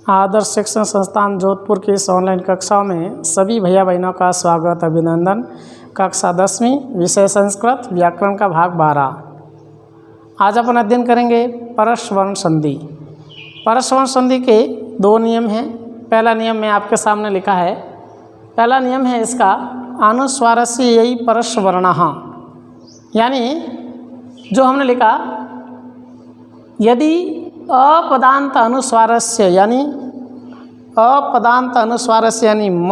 आदर्श शिक्षण संस्थान जोधपुर की इस ऑनलाइन कक्षाओं में सभी भैया बहनों का स्वागत अभिनंदन। कक्षा 10वीं विषय संस्कृत व्याकरण का भाग 12। आज अपन अध्ययन करेंगे परस्वर्ण संधि। परस्वर्ण संधि के दो नियम हैं। पहला नियम मैं आपके सामने लिखा है। पहला नियम है इसका अनुस्वारस्य यही परस्वर्णः, यानी जो हमने लिखा यदि अपदांत अनुस्वारस्य यानी म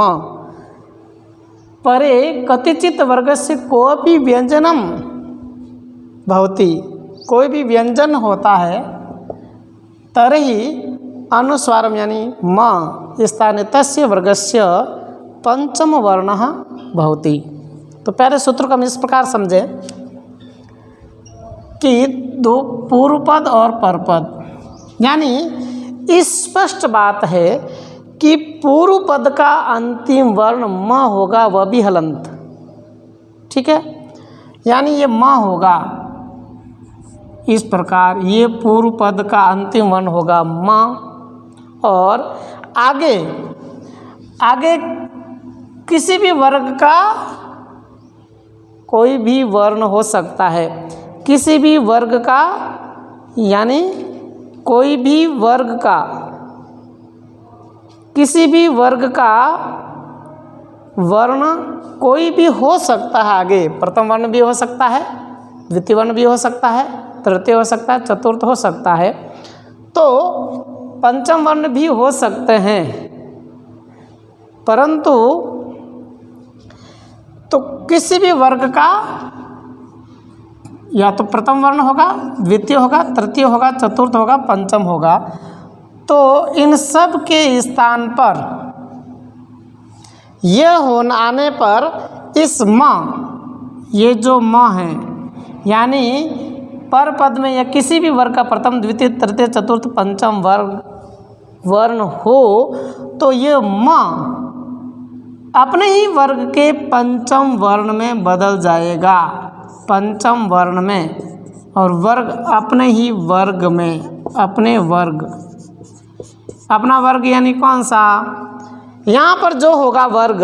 परे कतिचित वर्गस्य कोऽपि व्यंजनम भवति, कोई भी व्यंजन होता है, तर्हि अनुस्वारम यानी म स्थाने तस्य वर्गस्य पंचम वर्णः भवति। तो पहले सूत्र को हम इस प्रकार समझें कि दो पूर्व पद और परपद, यानी स्पष्ट बात है कि पूर्व पद का अंतिम वर्ण म होगा, वह भी हलंत। ठीक है, यानी ये म होगा इस प्रकार, ये पूर्व पद का अंतिम वर्ण होगा म। और आगे किसी भी वर्ग का कोई भी वर्ण हो सकता है, किसी भी वर्ग का, यानी कोई भी वर्ग का, किसी भी वर्ग का वर्ण कोई भी हो सकता है। आगे प्रथम वर्ण भी हो सकता है, द्वितीय वर्ण भी हो सकता है, तृतीय हो सकता है, चतुर्थ हो सकता है, तो पंचम वर्ण भी हो सकते हैं। परंतु तो किसी भी वर्ग का या तो प्रथम वर्ण होगा, द्वितीय होगा, तृतीय होगा, चतुर्थ होगा, पंचम होगा, तो इन सब के स्थान पर यह होने आने पर इस म, ये जो म है, यानी पर पद में या किसी भी वर्ग का प्रथम, द्वितीय, तृतीय, चतुर्थ, पंचम वर्ण हो, तो ये म अपने ही वर्ग के पंचम वर्ण में बदल जाएगा, पंचम वर्ण में। और वर्ग अपने ही वर्ग में, अपने वर्ग, अपना वर्ग यानी कौन सा, यहाँ पर जो होगा वर्ग,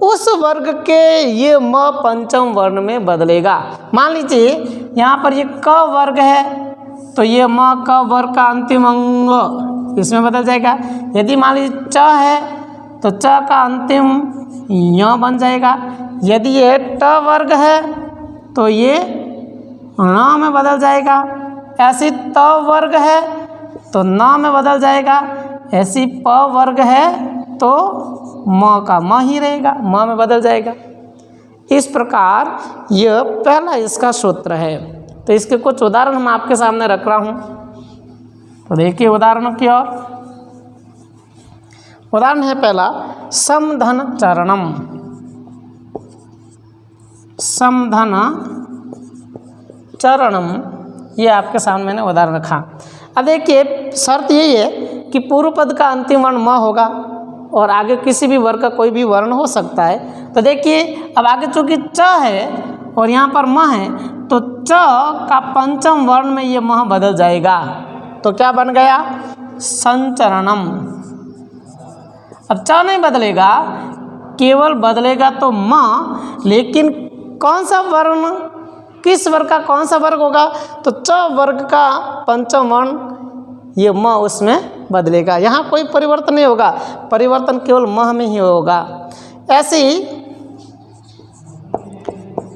उस वर्ग के ये म पंचम वर्ण में बदलेगा। मान लीजिए यहाँ पर ये क वर्ग है, तो ये म क वर्ग का अंतिम अंग इसमें बदल जाएगा। यदि मान लीजिए च है तो च का अंतिम य बन जाएगा। यदि ये ट वर्ग है तो ये ण में बदल जाएगा। ऐसी त वर्ग है तो न में बदल जाएगा। ऐसी प वर्ग है तो म का म ही रहेगा, म में बदल जाएगा। इस प्रकार यह पहला इसका सूत्र है। तो इसके कुछ उदाहरण हम आपके सामने रख रहा हूँ, तो देखिए उदाहरणों की ओर। उदाहरण है पहला समधन चरणम। समधन चरणम, ये आपके सामने मैंने उदाहरण रखा। अब देखिए शर्त यही है कि पूर्व पद का अंतिम वर्ण म होगा और आगे किसी भी वर्ग का कोई भी वर्ण हो सकता है। तो देखिए अब आगे चूंकि च है और यहाँ पर म है, तो च का पंचम वर्ण में ये म बदल जाएगा। तो क्या बन गया, संचरणम। अब च नहीं बदलेगा, केवल बदलेगा तो म, लेकिन कौन सा वर्ण, किस वर्ग का कौन सा वर्ग होगा, तो च वर्ग का पंचम वर्ण ये म उसमें बदलेगा। यहाँ कोई परिवर्तन नहीं होगा, परिवर्तन केवल म में ही होगा। ऐसे ही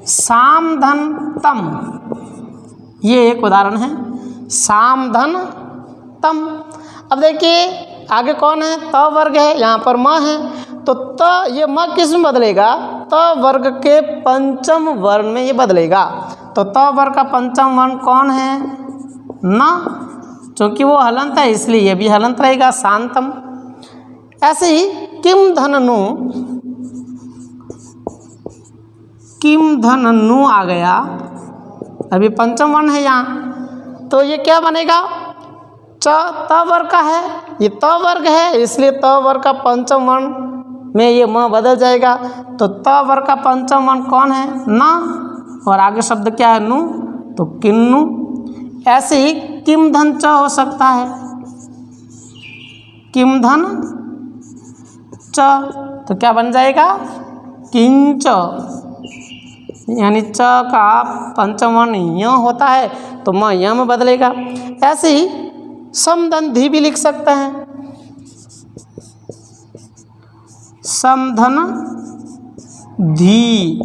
सामधन तम, ये एक उदाहरण है, सामधन तम। अब देखिए आगे कौन है, त वर्ग है, यहाँ पर म है, तो त ये म किस में बदलेगा, त वर्ग के पंचम वर्ण में ये बदलेगा। तो त वर्ग का पंचम वर्ण कौन है, न, क्योंकि वो हलंत है इसलिए ये भी हलंत रहेगा, शांतम। ऐसे ही किम धननु, किम धननु आ गया, अभी पंचम वर्ण है यहाँ, तो ये क्या बनेगा, च त वर्ग का है, ये त वर्ग है इसलिए त वर्ग का पंचम वर्ण में ये म बदल जाएगा। तो त वर्ग का पंचम वर्ण कौन है, न, और आगे शब्द क्या है, नु, तो किन्नु। ऐसे ही किम धन च हो सकता है, किम धन च, तो क्या बन जाएगा किंच, यानी च का पंचम वर्ण य होता है तो म य में बदलेगा। ऐसे ही समधन धी भी लिख सकते हैं, समधन धी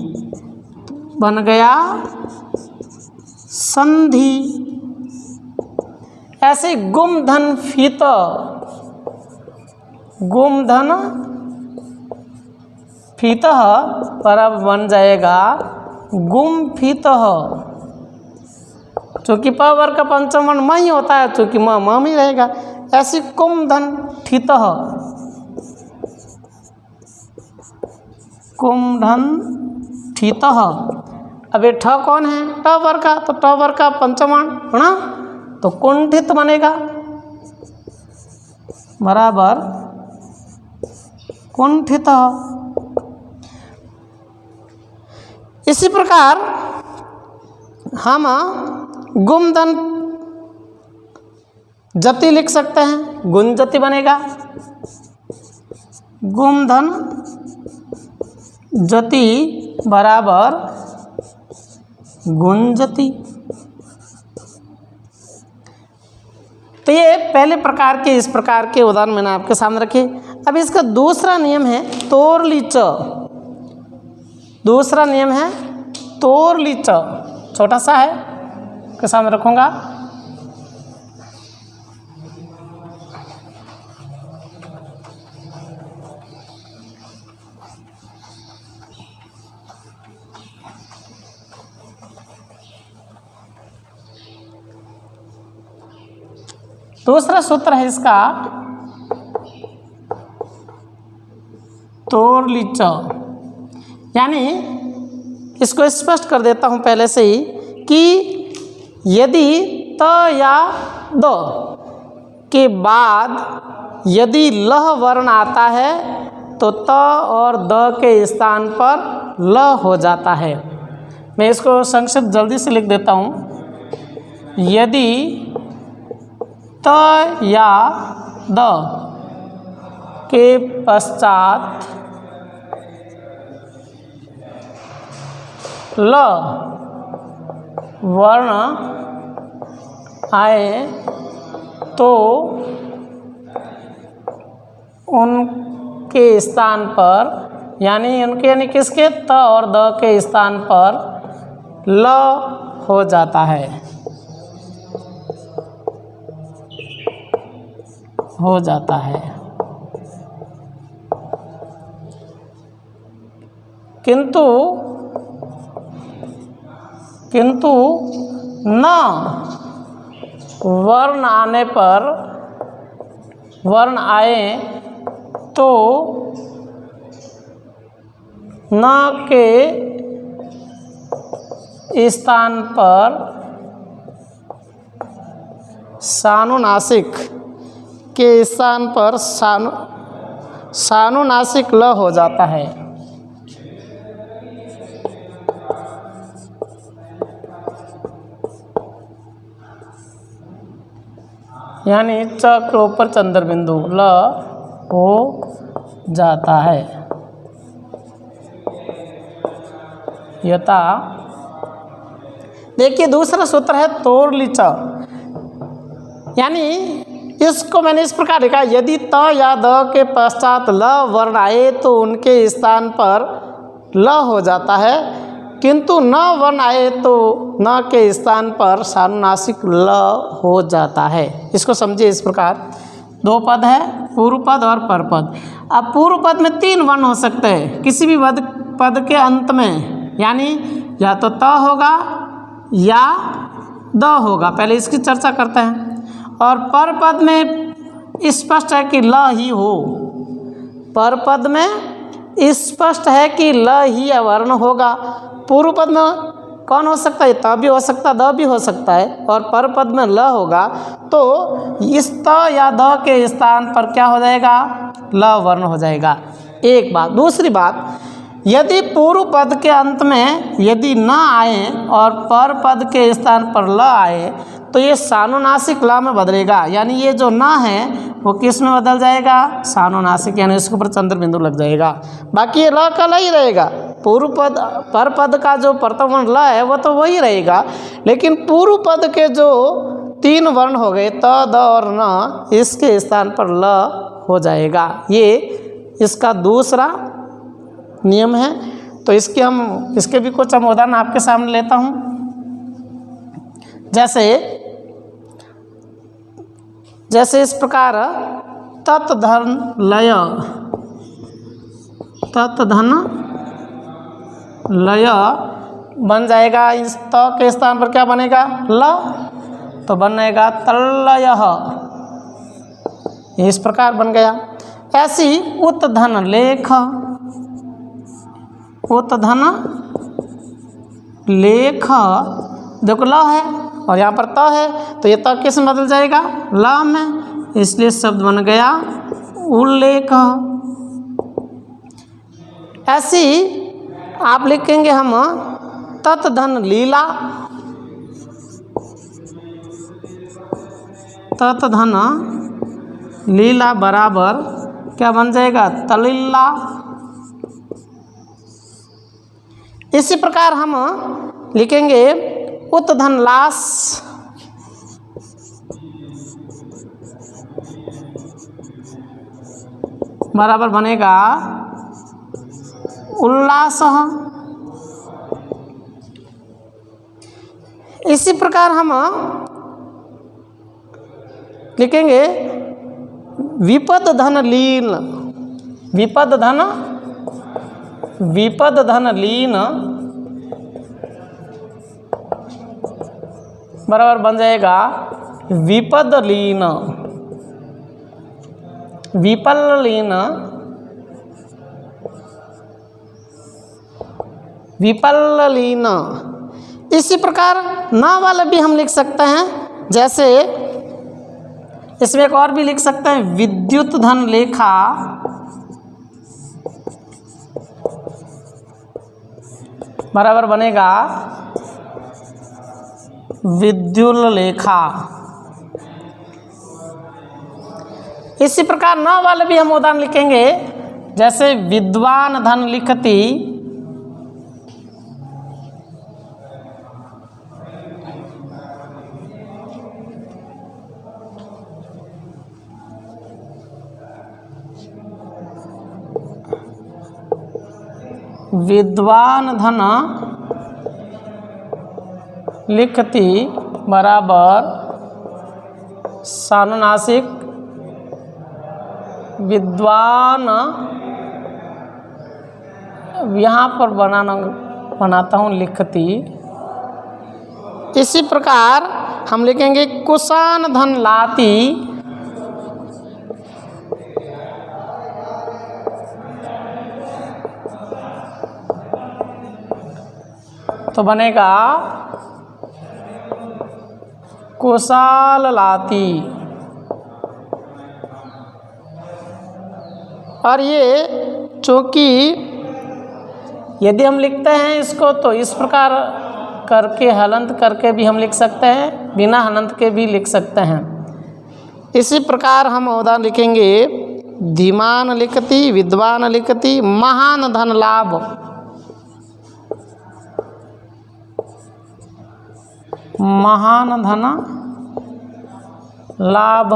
बन गया संधि। ऐसे गुम धन फीत, गुम धन फीत पर अब बन जाएगा गुम फीत, चूँकि प वर्ग का पंचम वर्ण म ही होता है, चूँकि म ही रहेगा। ऐसे कुम धन ठित, कुम धन ठित। अब ये ठ कौन है, ट वर्ग का, तो ट वर्ग का पंचम वर्ण है ना, तो कुंठित बनेगा बराबर कुंठित। इसी प्रकार हम गुमधन जति लिख सकते हैं, गुंजति बनेगा, गुमधन जति बराबर गुंजति। तो ये पहले प्रकार के, इस प्रकार के उदाहरण मैंने आपके सामने रखे। अब इसका दूसरा नियम है तोरलीच, दूसरा नियम है तोरलीच, छोटा सा है, के सामने रखूंगा। दूसरा सूत्र है इसका तोरलीच, यानी इसको स्पष्ट कर देता हूं पहले से ही कि यदि त या द के बाद यदि लह वर्ण आता है तो त और द के स्थान पर ल हो जाता है। मैं इसको संक्षिप्त जल्दी से लिख देता हूँ। यदि त या द के पश्चात ल वर्ण आए तो उनके स्थान पर, यानी किसके, त और द के स्थान पर ल हो जाता है, हो जाता है। किंतु न वर्ण आने पर, वर्ण आए तो न के स्थान पर सानुनासिक के स्थान पर सानुनासिक ल हो जाता है। यानी च के ऊपर चंद्र बिंदु ल हो जाता है। यथा देखिए दूसरा सूत्र है तोरलीच, यानी इसको मैंने इस प्रकार लिखा, यदि त या द के पश्चात ल वर्ण आए तो उनके स्थान पर ल हो जाता है, किंतु न वर्ण आए तो न के स्थान पर सानुनासिक ल हो जाता है। इसको समझिए इस प्रकार, दो पद है, पूर्व पद और पर पद। अब पूर्व पद में तीन वर्ण हो सकते हैं किसी भी पद के अंत में, यानी या तो त होगा या द होगा, पहले इसकी चर्चा करते हैं। और पर पद में स्पष्ट है कि ल ही हो, पर पद में स्पष्ट है कि ल ही अवर्ण होगा। पूर्व पद में कौन हो सकता है, त भी हो सकता है, द भी हो सकता है, और पर पद में ल होगा तो इस त या द के स्थान पर क्या हो जाएगा, ल वर्ण हो जाएगा। एक बात। दूसरी बात, यदि पूर्व पद के अंत में यदि न आए और पर पद के स्थान पर ल आए तो ये सानुनासिक ल में बदलेगा, यानी ये जो न है वो किस में बदल जाएगा, सानुनासिक, यानी इसके ऊपर चंद्र बिंदु लग जाएगा। बाकी ये ल का ल ही रहेगा। पूर्व पद पर पद का जो प्रथम वर्ण ल है वो तो वही रहेगा, लेकिन पूर्व पद के जो 3 वर्ण हो गए त, द और न, इसके स्थान पर ल हो जाएगा। ये इसका दूसरा नियम है। तो इसके भी कुछ उदाहरण आपके सामने लेता हूँ। जैसे इस प्रकार तत् धन लय, तत् धन लय बन जाएगा। इस त के स्थान पर क्या बनेगा, ल, तो बनेगा तल्लयः, इस प्रकार बन गया। ऐसी उत धन लेख, उत धन लेख, देखो ल है और यहाँ पर त है, तो ये त किस में बदल जाएगा, ल में, इसलिए शब्द बन गया उल्लेख। ऐसी आप लिखेंगे हम तत् धन लीला, तत् धन लीला बराबर क्या बन जाएगा, तलीला। इसी प्रकार हम लिखेंगे उत धन लास, बराबर बनेगा उल्लास। इसी प्रकार हम लिखेंगे विपद धन लीन, विपद धन लीन बराबर बन जाएगा विपद लीन, विपल लीन, विपल लीन। इसी प्रकार न वाला भी हम लिख सकते हैं। जैसे इसमें एक और भी लिख सकते हैं, विद्युत धन लेखा, बराबर बनेगा विद्युल लेखा। इसी प्रकार न वाले भी हम उदाहरण लिखेंगे। जैसे विद्वान धन लिखती, विद्वान धन लिखती बराबर सानुनासिक विद्वान, यहाँ पर बनाता हूँ लिखती। इसी प्रकार हम लिखेंगे कुशान धन लाती, तो बनेगा कुशाल लाती। और ये चूँकि यदि हम लिखते हैं इसको तो इस प्रकार करके हलंत करके भी हम लिख सकते हैं, बिना हलंत के भी लिख सकते हैं। इसी प्रकार हम उदाहरण लिखेंगे धीमान लिखती, विद्वान लिखती, महान धन लाभ, महान धन लाभ,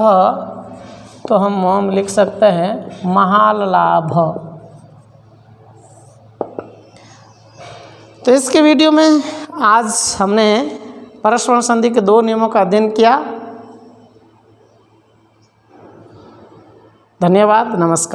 तो हम लिख सकते हैं महाल लाभ। तो इसके वीडियो में आज हमने परस्पर संधि के 2 नियमों का अध्ययन किया। धन्यवाद, नमस्कार।